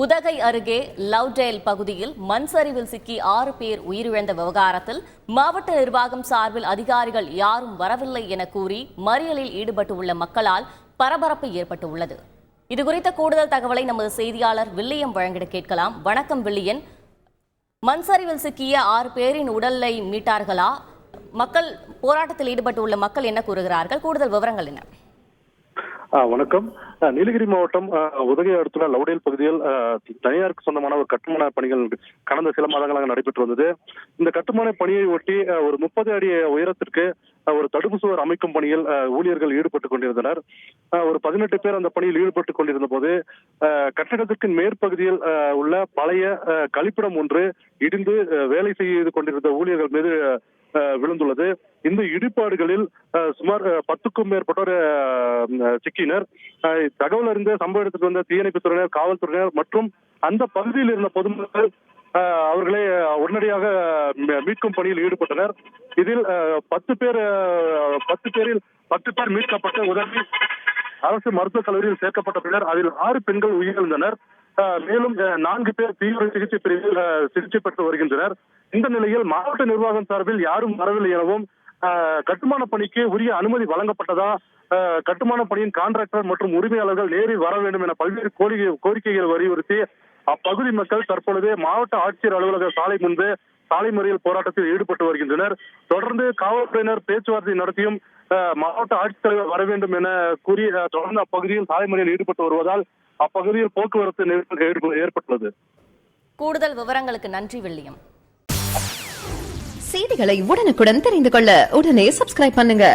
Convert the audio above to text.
உதகை அருகே லவ்டேல் பகுதியில் மண் சரிவில் சிக்கி 6 பேர் உயிரிழந்த விவகாரத்தில் மாவட்ட நிர்வாகம் சார்பில் அதிகாரிகள் யாரும் வரவில்லை என கூறி மறியலில் ஈடுபட்டுள்ள மக்களால் பரபரப்பு ஏற்பட்டுள்ளது. இதுகுறித்த கூடுதல் தகவலை நமது செய்தியாளர் வில்லியம் வழங்கிட கேட்கலாம். வணக்கம் வில்லியன். மண் சரிவில் சிக்கிய 6 பேரின் உடலை மீட்டார்களா? மக்கள் போராட்டத்தில் ஈடுபட்டுள்ள மக்கள் என்ன கூறுகிறார்கள்? கூடுதல் விவரங்கள் என்ன? வணக்கம். நீலகிரி மாவட்டம் உதகை அடுத்துள்ள லவ்டேல் பகுதியில் தனியாருக்கு சொந்தமான ஒரு கட்டுமான பணிகள் கடந்த சில மாதங்களாக நடைபெற்று வந்தது. இந்த கட்டுமான பணியை ஒட்டி ஒரு 30 அடி உயரத்திற்கு ஒரு தடுப்பு சுவர் அமைக்கும் பணியில் ஊழியர்கள் ஈடுபட்டுக் கொண்டிருந்தனர். ஒரு 18 பேர் அந்த பணியில் ஈடுபட்டுக் கொண்டிருந்த போது கட்டடத்திற்கு மேற்பகுதியில் உள்ள பழைய கழிப்பிடம் ஒன்று இடிந்து வேலை செய்து கொண்டிருந்த ஊழியர்கள் மீது விழுந்துள்ளது. இந்த இடிபாடுகளில் சுமார் 10க்கும் மேற்பட்டோர் சிக்கினர். தகவல் அறிந்த சம்பவ இடத்துக்கு வந்த தீயணைப்பு துறையினர், காவல்துறையினர் மற்றும் அந்த பகுதியில் இருந்த பொதுமக்கள் அவர்களை உடனடியாக மீட்கும் பணியில் ஈடுபட்டனர். இதில் 10 பேர் மீட்கப்பட்ட உதவி அரசு மருத்துவக் கல்லூரியில் சேர்க்கப்பட்ட பின்னர் அதில் 6 பெண்கள் உயிரிழந்தனர். மேலும் 4 பேர் தீவிர சிகிச்சை பிரிவில் சிகிச்சை பெற்று வருகின்றனர். இந்த நிலையில் மாவட்ட நிர்வாகம் சார்பில் யாரும் வரவில்லை எனவும் கட்டுமான பணிக்கு உரிய அனுமதி வழங்கப்பட்டதா, கட்டுமான பணியின் கான்ட்ராக்டர் மற்றும் உரிமையாளர்கள் நேரில் வர வேண்டும் என பல்வேறு கோரிக்கைகள் வலியுறுத்தி அப்பகுதி மக்கள் தற்பொழுது மாவட்ட ஆட்சியர் அலுவலக சாலை முன்பு சாலை மறியல் போராட்டத்தில் ஈடுபட்டு வருகின்றனர். தொடர்ந்து காவல்துறையினர் பேச்சுவார்த்தை நடத்தியும் மாவட்ட ஆட்சித்தலைவர் வர வேண்டும் என கூறி தொடர்ந்து அப்பகுதியில் சாலை மறியல் ஈடுபட்டு வருவதால் அப்பகுதியில் போக்குவரத்து நெரிசல் ஏற்பட்டுள்ளது. கூடுதல் விவரங்களுக்கு நன்றி வில்லியம். செய்திகளை உடனுக்குடன் தெரிந்து கொள்ள உடனே சப்ஸ்கிரைப் பண்ணுங்க.